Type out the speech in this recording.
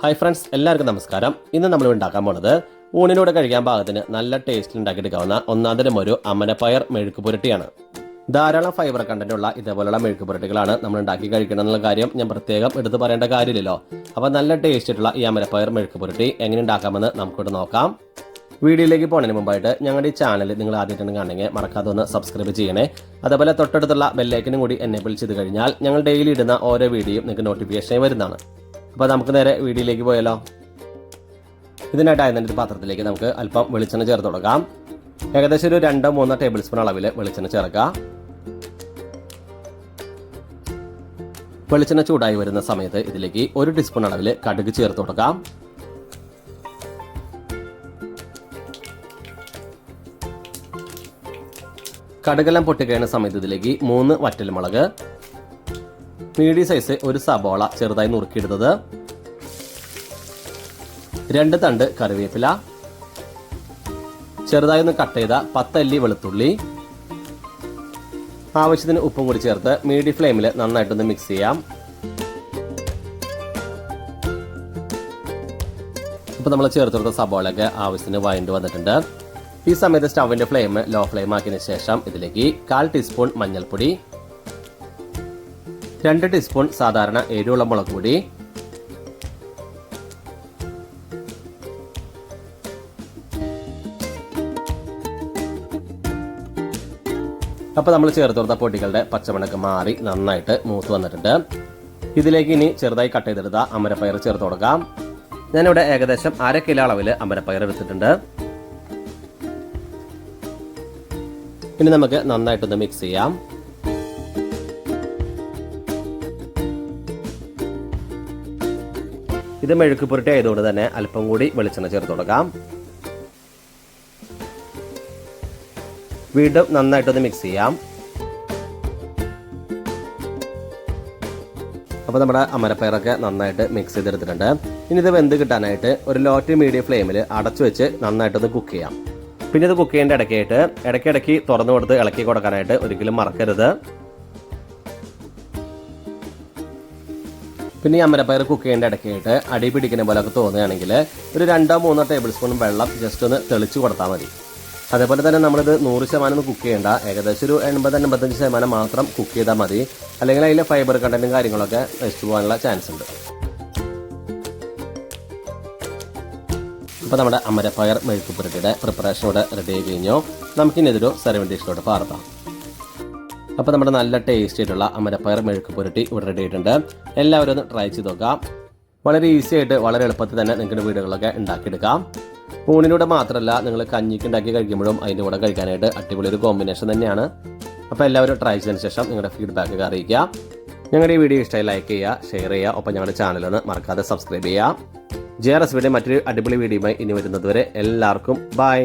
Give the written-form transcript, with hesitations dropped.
Hi friends, എല്ലാവർക്കും നമസ്കാരം. ഇന്ന് നമ്മൾ ഉണ്ടാക്കാൻ പോണത് ഊണിനോട് കഴിക്കാൻ പാകത്തിന് നല്ല ടേസ്റ്റിൽ ഉണ്ടാക്കിയെടുക്കാവുന്ന ഒന്നാന്തരം ഒരു അമരപ്പയർ മെഴുക്ക് പുരട്ടിയാണ്. ധാരാളം ഫൈബർ കണ്ടന്റുള്ള ഇതേപോലുള്ള മെഴുക്ക് പുരട്ടികളാണ് നമ്മൾ ഉണ്ടാക്കി കഴിക്കണം എന്നുള്ള കാര്യം ഞാൻ പ്രത്യേകം എടുത്ത് പറയേണ്ട കാര്യമില്ലല്ലോ. അപ്പോൾ നല്ല ടേസ്റ്റ് ആയിട്ടുള്ള ഈ അമരപ്പയർ മെഴുക്ക് പുരട്ടി എങ്ങനെ ഉണ്ടാക്കാമെന്ന് നമുക്കിവിടെ നോക്കാം. വീഡിയോയിലേക്ക് പോകുന്നതിന് മുമ്പായിട്ട് ഞങ്ങളുടെ ഈ ചാനൽ നിങ്ങൾ ആദ്യമായിട്ടാണ് കാണണമെങ്കിൽ മറക്കാതെ ഒന്ന് സബ്സ്ക്രൈബ് ചെയ്യണേ. അതേപോലെ തൊട്ടടുത്തുള്ള ബെല്ലൈക്കനും കൂടി എനേബിൾ ചെയ്ത് കഴിഞ്ഞാൽ ഞങ്ങൾ ഡെയിലി ഇടുന്ന ഓരോ വീഡിയോയും നിങ്ങൾക്ക് നോട്ടിഫിക്കേഷനായി വരുന്നതാണ്. അപ്പോൾ നമുക്ക് നേരെ വീഡിയോയിലേക്ക് പോയാലോ. ഇതിനായിട്ട് ആദ്യം ഒരു പാത്രത്തിലേക്ക് നമുക്ക് അല്പം വെളിച്ചെണ്ണ ചേർത്ത് കൊടുക്കാം. ഏകദേശം ഒരു 2-3 ടേബിൾ സ്പൂൺ അളവിൽ വെളിച്ചെണ്ണ ചേർക്കാം. വെളിച്ചെണ്ണ ചൂടായി വരുന്ന സമയത്ത് ഇതിലേക്ക് 1 ടീസ്പൂൺ അളവിൽ കടുക് ചേർത്ത് കൊടുക്കാം. കടുകെല്ലാം പൊട്ടിക്കഴിയുന്ന സമയത്ത് ഇതിലേക്ക് 3 വറ്റൽമുളക്, മീഡിയം സൈസ് ഒരു സബോള ചെറുതായി നുറുക്കിയിടുന്നത്, 2 തണ്ട് കറിവേപ്പില, ചെറുതായി ഒന്ന് കട്ട് ചെയ്ത 10 അല്ലി വെളുത്തുള്ളി, ആവശ്യത്തിന് ഉപ്പും കൂടി ചേർത്ത് മീഡിയം ഫ്ലെയിമിൽ നന്നായിട്ടൊന്ന് മിക്സ് ചെയ്യാം. ഇപ്പോൾ നമ്മൾ ചേർത്തെടുത്ത സബോളയൊക്കെ ആവശ്യത്തിന് വഴണ്ട് വന്നിട്ടുണ്ട്. ഈ സമയത്ത് സ്റ്റവിന്റെ ഫ്ലെയിം ലോ ഫ്ലെയിം ആക്കിയതിനു ശേഷം ഇതിലേക്ക് 1/4 ടീസ്പൂൺ മഞ്ഞൾപ്പൊടി, 2 ടീസ്പൂൺ സാധാരണ എരിവുള്ള മുളക് പൊടി, അപ്പോൾ നമ്മൾ ചേർത്ത് കൊടുത്ത പൊടികളുടെ പച്ചമണക്ക് മാറി നന്നായിട്ട് മൂത്ത് വന്നിട്ടുണ്ട്. ഇതിലേക്ക് ഇനി ചെറുതായി കട്ട് ചെയ്തെടുത്ത അമരപ്പയർ ചേർത്ത് കൊടുക്കാം. ഞാനിവിടെ ഏകദേശം 1/2 കിലോ അളവിൽ അമരപ്പയർ എടുത്തിട്ടുണ്ട്. ഇനി നമുക്ക് നന്നായിട്ടൊന്ന് മിക്സ് ചെയ്യാം. ഇത് മെഴുക്ക് പുരട്ടി ആയതുകൊണ്ട് തന്നെ അല്പം കൂടി വെളിച്ചെണ്ണ ചേർത്ത് കൊടുക്കാം. വീണ്ടും നന്നായിട്ടൊന്ന് മിക്സ് ചെയ്യാം. അപ്പോൾ നമ്മുടെ അമരപ്പയറൊക്കെ നന്നായിട്ട് മിക്സ് ചെയ്തെടുത്തിട്ടുണ്ട്. ഇനി ഇത് വെന്ത് കിട്ടാനായിട്ട് ഒരു ലോ ടു മീഡിയം ഫ്ലെയിമിൽ അടച്ചു വെച്ച് നന്നായിട്ടൊന്ന് കുക്ക് ചെയ്യാം. പിന്നെ ഇത് കുക്ക് ചെയ്യേണ്ട ഇടയ്ക്കിടയ്ക്ക് തുറന്നു കൊടുത്ത് ഇളക്കി കൊടുക്കാനായിട്ട് ഒരിക്കലും മറക്കരുത്. പിന്നെ ഈ അമരപ്പയർ കുക്ക് ചെയ്യേണ്ട ഇടയ്ക്കായിട്ട് അടി പിടിക്കുന്ന പോലൊക്കെ തോന്നുകയാണെങ്കിൽ ഒരു 2-3 ടേബിൾ സ്പൂൺ വെള്ളം ജസ്റ്റ് ഒന്ന് തെളിച്ച് കൊടുത്താൽ മതി. അതേപോലെ തന്നെ നമ്മളിത് 100% കുക്ക് ചെയ്യേണ്ട, ഏകദേശം ഒരു 80-85% മാത്രം കുക്ക് ചെയ്താൽ മതി. അല്ലെങ്കിൽ അതിലെ ഫൈബർ കണ്ടന്റും കാര്യങ്ങളൊക്കെ നശിച്ചു പോകാനുള്ള ചാൻസ് ഉണ്ട്. അപ്പോൾ നമ്മുടെ അമരപ്പയർ മെഴുക്ക് പുരട്ടിയുടെ പ്രിപ്പറേഷൻ ഇവിടെ റെഡി ആയി കഴിഞ്ഞു. നമുക്കിനി ഇതൊരു സെർവിംഗ് ഡിഷിലോട്ട് പാർത്താം. അപ്പോൾ നമ്മുടെ നല്ല ടേസ്റ്റ് ആയിട്ടുള്ള അമരപ്പയർ മെഴുക്ക് പുരട്ടി ഇവിടെ റെഡി ആയിട്ടുണ്ട്. എല്ലാവരും ഒന്ന് ട്രൈ ചെയ്ത് നോക്കാം. വളരെ ഈസി ആയിട്ട് വളരെ എളുപ്പത്തിൽ തന്നെ നിങ്ങളുടെ വീടുകളിലൊക്കെ ഉണ്ടാക്കിയെടുക്കാം. ഊണിലൂടെ മാത്രമല്ല, നിങ്ങൾ കഞ്ഞിക്ക് ഉണ്ടാക്കി കഴിക്കുമ്പോഴും അതിൻ്റെ കൂടെ കഴിക്കാനായിട്ട് അടിപൊളി ഒരു കോമ്പിനേഷൻ തന്നെയാണ്. അപ്പോൾ എല്ലാവരും ട്രൈ ചെയ്തതിന് ശേഷം നിങ്ങളുടെ ഫീഡ്ബാക്ക് അറിയിക്കുക. ഞങ്ങളുടെ ഈ വീഡിയോ ഇഷ്ടമായി ലൈക്ക് ചെയ്യുക, ഷെയർ ചെയ്യുക. ഒപ്പം ഞങ്ങളുടെ ചാനലൊന്ന് മറക്കാതെ സബ്സ്ക്രൈബ് ചെയ്യുക. ജെ റെസിപ്പിയുടെ മറ്റൊരു അടിപൊളി വീഡിയോയുമായി ഇനി വരുന്നതുവരെ എല്ലാവർക്കും ബൈ.